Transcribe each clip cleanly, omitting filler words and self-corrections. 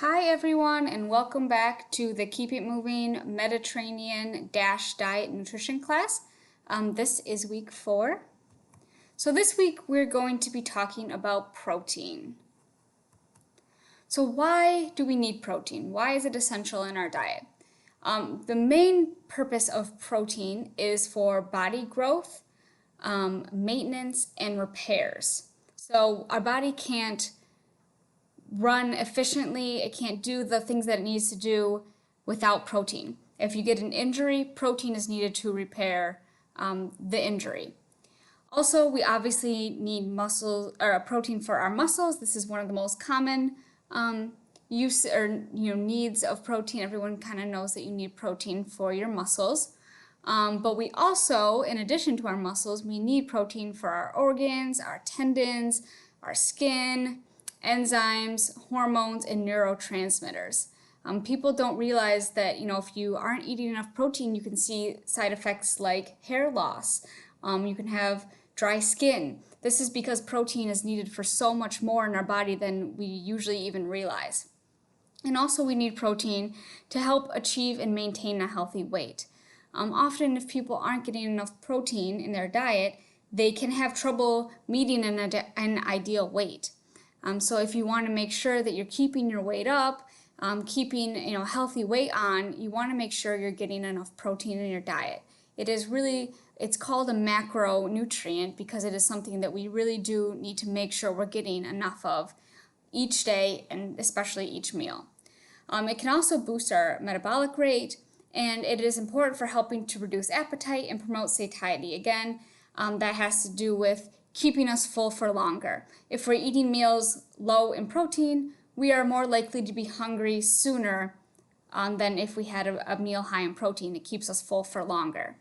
Hi everyone, and welcome back to the Keep It Moving Mediterranean Diet Nutrition class. This is week 4. So this week we're going to be talking about protein. So why do we need protein? Why is it essential in our diet? The main purpose of protein is for body growth, maintenance, and repairs. So our body can't run efficiently, it can't do the things that it needs to do without protein. If you get an injury, protein is needed to repair the injury. Also, we obviously need muscles or protein for our muscles. This is one of the most common use or needs of protein. Everyone kind of knows that you need protein for your muscles. But we also, in addition to our muscles, we need protein for our organs, our tendons, our skin, enzymes, hormones, and neurotransmitters. People don't realize that, if you aren't eating enough protein, you can see side effects like hair loss. You can have dry skin. This is because protein is needed for so much more in our body than we usually even realize. And also we need protein to help achieve and maintain a healthy weight. Often if people aren't getting enough protein in their diet, they can have trouble meeting an ideal weight. So if you want to make sure that you're keeping your weight up, keeping healthy weight on, you want to make sure you're getting enough protein in your diet. It's called a macronutrient because it is something that we really do need to make sure we're getting enough of each day and especially each meal. It can also boost our metabolic rate, and it is important for helping to reduce appetite and promote satiety. Again, that has to do with keeping us full for longer. If we're eating meals low in protein, we are more likely to be hungry sooner than if we had a meal high in protein. It keeps us full for longer.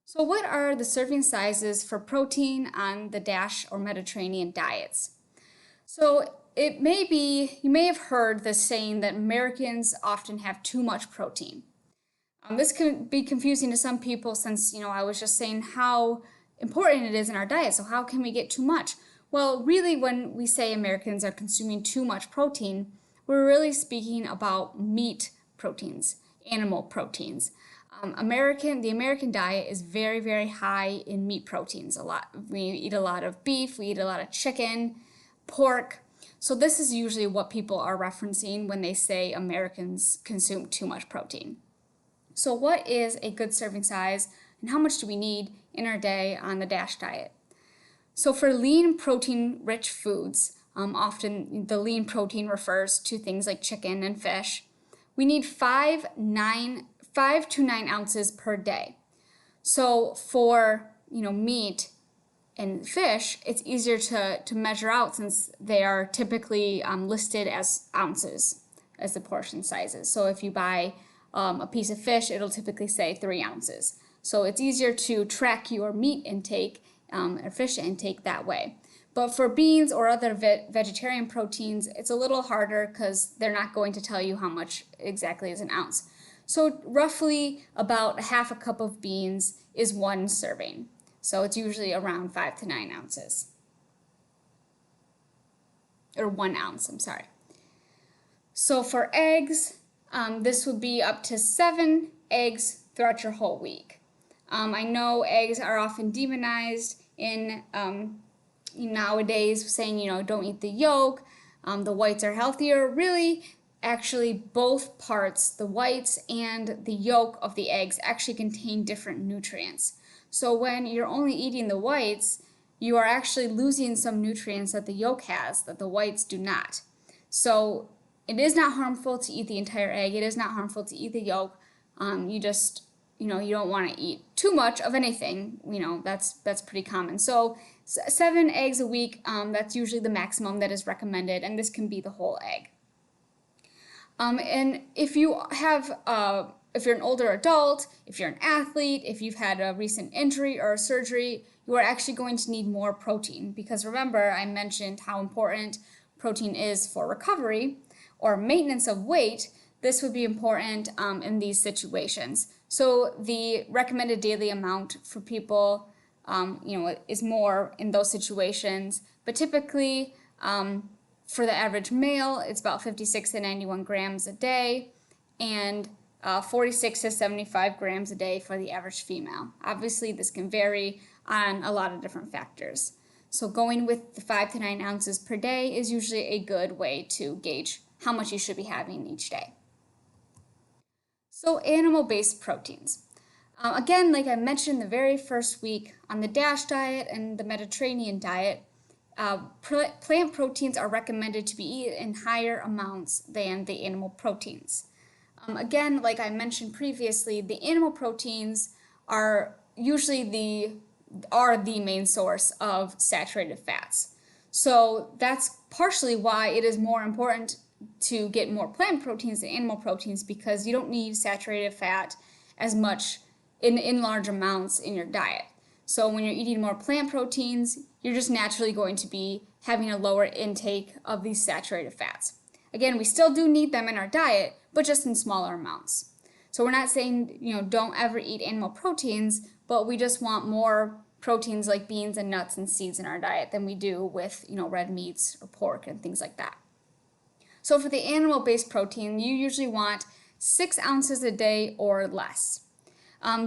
So what are the serving sizes for protein on the DASH or Mediterranean diets? So you may have heard this saying that Americans often have too much protein. This can be confusing to some people since, I was just saying how important it is in our diet. So how can we get too much? Well, really, when we say Americans are consuming too much protein, we're really speaking about meat proteins, animal proteins. The American diet is very, very high in meat proteins. We eat a lot of beef, we eat a lot of chicken, pork. So this is usually what people are referencing when they say Americans consume too much protein. So what is a good serving size and how much do we need in our day on the DASH diet? So for lean protein-rich foods, often the lean protein refers to things like chicken and fish, we need 5 to 9 ounces per day. So for meat and fish, it's easier to measure out since they are typically listed as ounces as the portion sizes. So if you buy a piece of fish, it'll typically say 3 ounces. So it's easier to track your meat intake or fish intake that way. But for beans or other vegetarian proteins, it's a little harder because they're not going to tell you how much exactly is an ounce. So roughly about half a cup of beans is 1 serving. So it's usually around 5 to 9 ounces. Or 1 ounce, I'm sorry. So for eggs, this would be up to 7 eggs throughout your whole week. I know eggs are often demonized in nowadays, saying, don't eat the yolk, the whites are healthier. Really, actually, both parts, the whites and the yolk of the eggs, actually contain different nutrients. So when you're only eating the whites, you are actually losing some nutrients that the yolk has that the whites do not. So it is not harmful to eat the entire egg. It is not harmful to eat the yolk. You just, you don't want to eat too much of anything. That's pretty common. So 7 eggs a week, that's usually the maximum that is recommended, and this can be the whole egg. And if you have, if you're an older adult, if you're an athlete, if you've had a recent injury or a surgery, you are actually going to need more protein because remember I mentioned how important protein is for recovery or maintenance of weight. This would be important in these situations. So the recommended daily amount for people, is more in those situations, but typically For the average male, it's about 56 to 91 grams a day, and 46 to 75 grams a day for the average female. Obviously, this can vary on a lot of different factors. So going with the 5 to 9 ounces per day is usually a good way to gauge how much you should be having each day. So animal-based proteins. Again, like I mentioned in the very first week, on the DASH diet and the Mediterranean diet, plant proteins are recommended to be eaten in higher amounts than the animal proteins. Again, like I mentioned previously, the animal proteins are usually the main source of saturated fats. So that's partially why it is more important to get more plant proteins than animal proteins, because you don't need saturated fat as much in large amounts in your diet. So when you're eating more plant proteins, you're just naturally going to be having a lower intake of these saturated fats. Again, we still do need them in our diet, but just in smaller amounts. So we're not saying, don't ever eat animal proteins, but we just want more proteins like beans and nuts and seeds in our diet than we do with, red meats or pork and things like that. So for the animal-based protein, you usually want 6 ounces a day or less.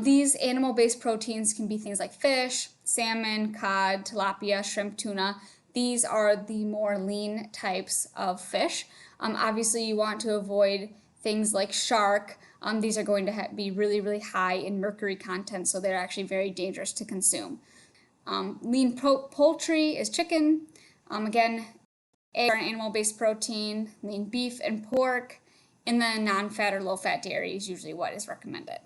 These animal-based proteins can be things like fish, salmon, cod, tilapia, shrimp, tuna. These are the more lean types of fish. Obviously, you want to avoid things like shark. These are going to be really, really high in mercury content, so they're actually very dangerous to consume. Lean poultry is chicken. Again, eggs are an animal-based protein. Lean beef and pork. And then non-fat or low-fat dairy is usually what is recommended.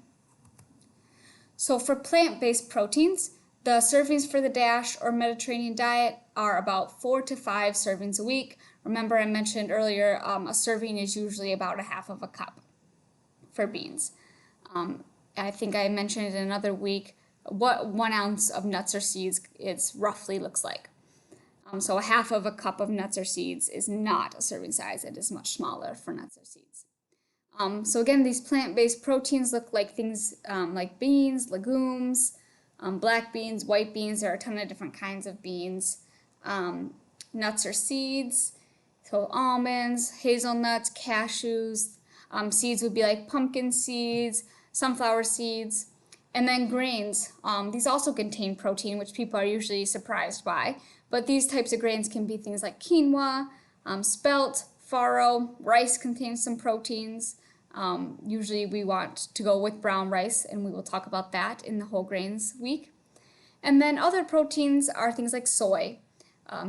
So for plant-based proteins, the servings for the DASH or Mediterranean diet are about 4 to 5 servings a week. Remember, I mentioned earlier, a serving is usually about a half of a cup for beans. I think I mentioned in another week what 1 ounce of nuts or seeds roughly looks like. So a half of a cup of nuts or seeds is not a serving size. It is much smaller for nuts or seeds. So again, these plant-based proteins look like things like beans, legumes, black beans, white beans. There are a ton of different kinds of beans. Nuts or seeds, so almonds, hazelnuts, cashews. Seeds would be like pumpkin seeds, sunflower seeds. And then grains. These also contain protein, which people are usually surprised by. But these types of grains can be things like quinoa, spelt, farro. Rice contains some proteins. Usually we want to go with brown rice, and we will talk about that in the whole grains week. And then other proteins are things like soy,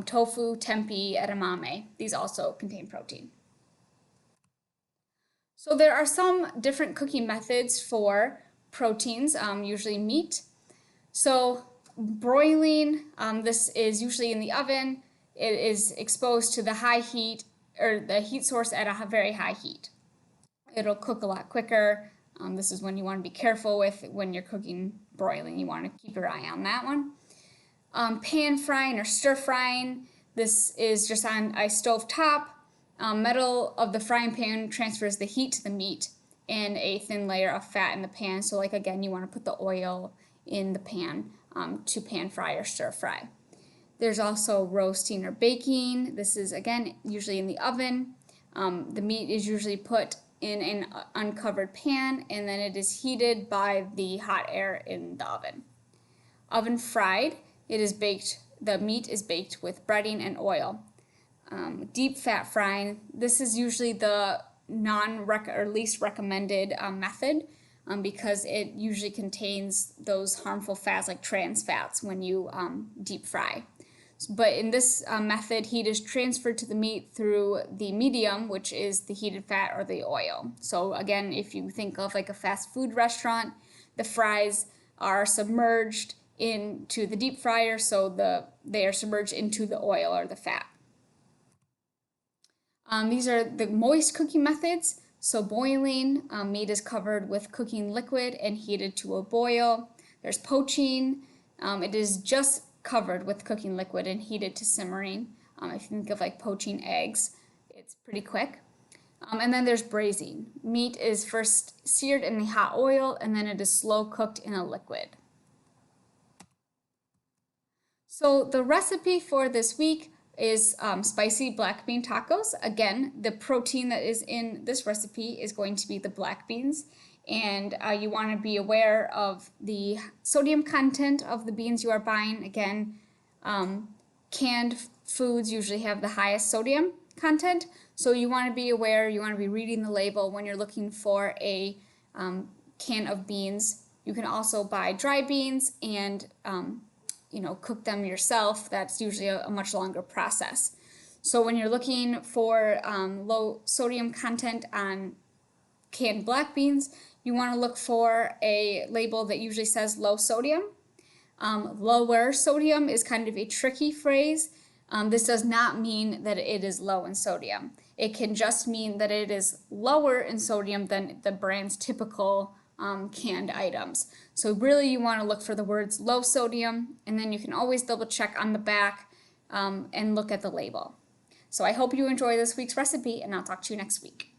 tofu, tempeh, edamame. These also contain protein. So there are some different cooking methods for proteins, usually meat. So broiling, this is usually in the oven. It is exposed to the high heat, or the heat source at a very high heat. It'll cook a lot quicker. This is when you want to be careful with when you're cooking broiling. You want to keep your eye on that one. Pan frying or stir frying. This is just on a stove top. Metal of the frying pan transfers the heat to the meat and a thin layer of fat in the pan. So like again, you want to put the oil in the pan to pan fry or stir fry. There's also roasting or baking. This is again usually in the oven. The meat is usually put in an uncovered pan, and then it is heated by the hot air in the oven. Oven fried, it is baked. The meat is baked with breading and oil. Deep fat frying, this is usually the least recommended method because it usually contains those harmful fats like trans fats when you deep fry. But in this method, heat is transferred to the meat through the medium, which is the heated fat or the oil. So again, if you think of like a fast food restaurant, the fries are submerged into the deep fryer, so they are submerged into the oil or the fat. These are the moist cooking methods. So boiling, meat is covered with cooking liquid and heated to a boil. There's poaching. It is just covered with cooking liquid and heated to simmering. If you think of like poaching eggs, it's pretty quick. And then there's braising. Meat is first seared in the hot oil, and then it is slow cooked in a liquid. So the recipe for this week is spicy black bean tacos. Again, the protein that is in this recipe is going to be the black beans, and you want to be aware of the sodium content of the beans you are buying. Again, canned foods usually have the highest sodium content, so you want to be aware, you want to be reading the label when you're looking for a can of beans. You can also buy dry beans and cook them yourself. That's usually a much longer process. So when you're looking for low sodium content on canned black beans, you want to look for a label that usually says low sodium. Lower sodium is kind of a tricky phrase. This does not mean that it is low in sodium. It can just mean that it is lower in sodium than the brand's typical canned items. So really you want to look for the words low sodium, and then you can always double check on the back and look at the label. So I hope you enjoy this week's recipe, and I'll talk to you next week.